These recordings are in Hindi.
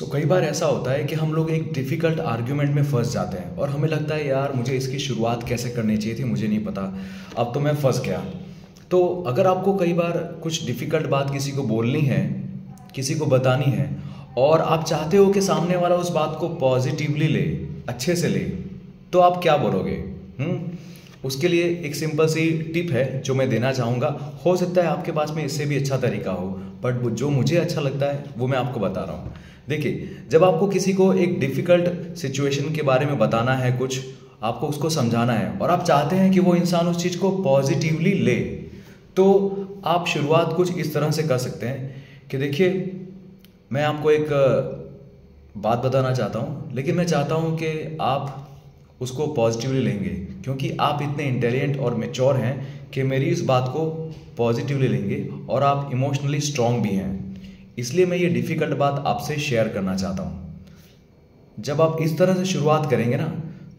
कई बार ऐसा होता है कि हम लोग एक डिफ़िकल्ट आर्ग्यूमेंट में फंस जाते हैं और हमें लगता है यार मुझे इसकी शुरुआत कैसे करनी चाहिए थी, मुझे नहीं पता, अब तो मैं फंस गया। तो अगर आपको कई बार कुछ डिफ़िकल्ट बात किसी को बोलनी है, किसी को बतानी है और आप चाहते हो कि सामने वाला उस बात को पॉजिटिवली ले, अच्छे से ले, तो आप क्या बोलोगे? उसके लिए एक सिंपल सी टिप है जो मैं देना चाहूँगा। हो सकता है आपके पास में इससे भी अच्छा तरीका हो, बट जो मुझे अच्छा लगता है वो मैं आपको बता रहा हूँ। देखिए, जब आपको किसी को एक डिफ़िकल्ट सिचुएशन के बारे में बताना है, कुछ आपको उसको समझाना है और आप चाहते हैं कि वो इंसान उस चीज़ को पॉजिटिवली ले, तो आप शुरुआत कुछ इस तरह से कर सकते हैं कि देखिए, मैं आपको एक बात बताना चाहता हूँ, लेकिन मैं चाहता हूँ कि आप उसको पॉजिटिवली लेंगे, क्योंकि आप इतने इंटेलिजेंट और मैच्योर हैं कि मेरी इस बात को पॉजिटिवली लेंगे और आप इमोशनली स्ट्रांग भी हैं। इसलिए मैं ये डिफ़िकल्ट बात आपसे शेयर करना चाहता हूँ। जब आप इस तरह से शुरुआत करेंगे ना,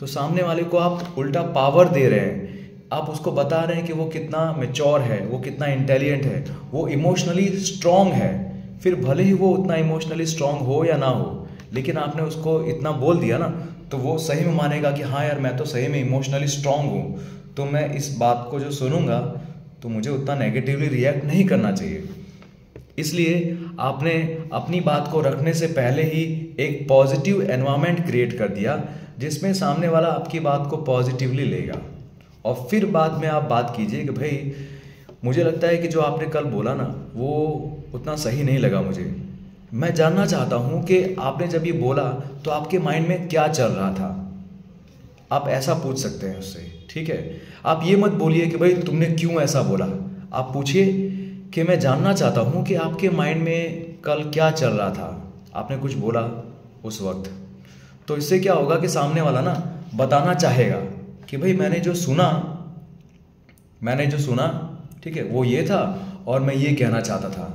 तो सामने वाले को आप उल्टा पावर दे रहे हैं। आप उसको बता रहे हैं कि वो कितना मैच्योर है, वो कितना इंटेलिजेंट है, वो इमोशनली स्ट्रांग है। फिर भले ही वो उतना इमोशनली स्ट्रांग हो या ना हो, लेकिन आपने उसको इतना बोल दिया ना, तो वो सही में मानेगा कि हाँ यार, मैं तो सही में इमोशनली स्ट्रांग हूँ, तो मैं इस बात को जो सुनूंगा तो मुझे उतना नेगेटिवली रिएक्ट नहीं करना चाहिए। इसलिए आपने अपनी बात को रखने से पहले ही एक पॉजिटिव एनवायरनमेंट क्रिएट कर दिया, जिसमें सामने वाला आपकी बात को पॉजिटिवली लेगा। और फिर बाद में आप बात कीजिए कि भाई, मुझे लगता है कि जो आपने कल बोला ना, वो उतना सही नहीं लगा मुझे। मैं जानना चाहता हूँ कि आपने जब ये बोला तो आपके माइंड में क्या चल रहा था। आप ऐसा पूछ सकते हैं उससे, ठीक है? आप ये मत बोलिए कि भाई तुमने क्यों ऐसा बोला। आप पूछिए कि मैं जानना चाहता हूँ कि आपके माइंड में कल क्या चल रहा था, आपने कुछ बोला उस वक्त। तो इससे क्या होगा कि सामने वाला ना बताना चाहेगा कि भाई मैंने जो सुना, ठीक है, वो ये था और मैं ये कहना चाहता था,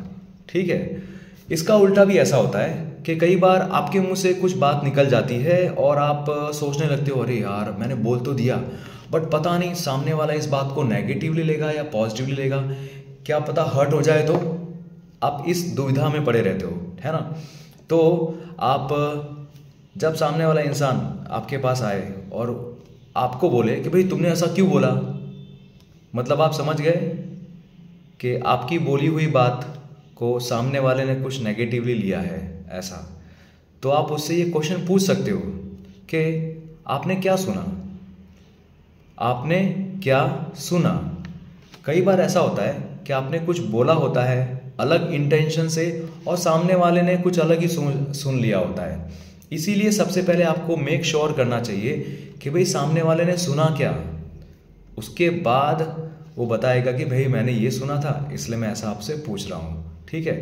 ठीक है? इसका उल्टा भी ऐसा होता है कि कई बार आपके मुंह से कुछ बात निकल जाती है और आप सोचने लगते हो, अरे यार मैंने बोल तो दिया, बट पता नहीं सामने वाला इस बात को नेगेटिवली लेगा या पॉजिटिवली लेगा, क्या पता हर्ट हो जाए, तो आप इस दुविधा में पड़े रहते हो, है ना? तो आप जब सामने वाला इंसान आपके पास आए और आपको बोले कि भाई तुमने ऐसा क्यों बोला, मतलब आप समझ गए कि आपकी बोली हुई बात को सामने वाले ने कुछ नेगेटिवली लिया है ऐसा। तो आप उससे ये क्वेश्चन पूछ सकते हो कि आपने क्या सुना, आपने क्या सुना। कई बार ऐसा होता है कि आपने कुछ बोला होता है अलग इंटेंशन से और सामने वाले ने कुछ अलग ही सुन लिया होता है। इसीलिए सबसे पहले आपको मेक श्योर करना चाहिए कि भाई सामने वाले ने सुना क्या। उसके बाद वो बताएगा कि भाई मैंने ये सुना था, इसलिए मैं ऐसा आपसे पूछ रहा हूँ, ठीक है?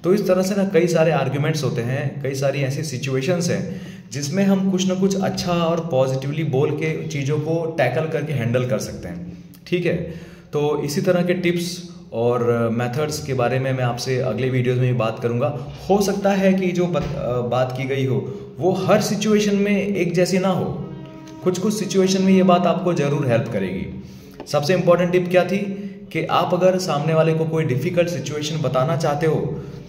तो इस तरह से ना कई सारे आर्ग्यूमेंट्स होते हैं, कई सारी ऐसी सिचुएशंस हैं जिसमें हम कुछ ना कुछ अच्छा और पॉजिटिवली बोल के चीज़ों को टैकल करके हैंडल कर सकते हैं, ठीक है? तो इसी तरह के टिप्स और मेथड्स के बारे में मैं आपसे अगले वीडियोस में भी बात करूंगा। हो सकता है कि जो बात की गई हो वो हर सिचुएशन में एक जैसी ना हो, कुछ कुछ सिचुएशन में ये बात आपको ज़रूर हेल्प करेगी। सबसे इम्पॉर्टेंट टिप क्या थी कि आप अगर सामने वाले को कोई डिफ़िकल्ट सिचुएशन बताना चाहते हो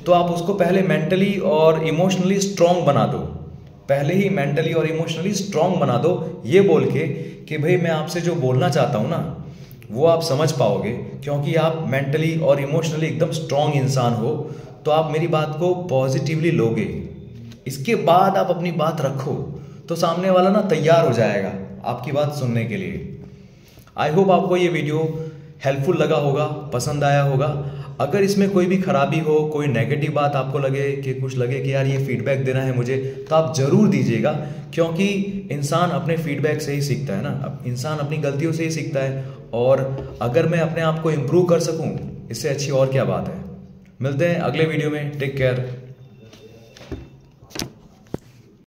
तो आप उसको पहले मेंटली और इमोशनली स्ट्रांग बना दो। पहले ही मेंटली और इमोशनली स्ट्रांग बना दो, ये बोल के कि भाई मैं आपसे जो बोलना चाहता हूँ ना, वो आप समझ पाओगे, क्योंकि आप मेंटली और इमोशनली एकदम स्ट्रांग इंसान हो, तो आप मेरी बात को पॉजिटिवली लोगे। इसके बाद आप अपनी बात रखो तो सामने वाला ना तैयार हो जाएगा आपकी बात सुनने के लिए। आई होप आपको ये वीडियो हेल्पफुल लगा होगा, पसंद आया होगा। अगर इसमें कोई भी खराबी हो, कोई नेगेटिव बात आपको लगे कि कुछ लगे कि यार ये फीडबैक देना है मुझे, तो आप ज़रूर दीजिएगा, क्योंकि इंसान अपने फीडबैक से ही सीखता है ना, इंसान अपनी गलतियों से ही सीखता है। और अगर मैं अपने आप को इम्प्रूव कर सकूँ, इससे अच्छी और क्या बात है। मिलते हैं अगले वीडियो में, टेक केयर।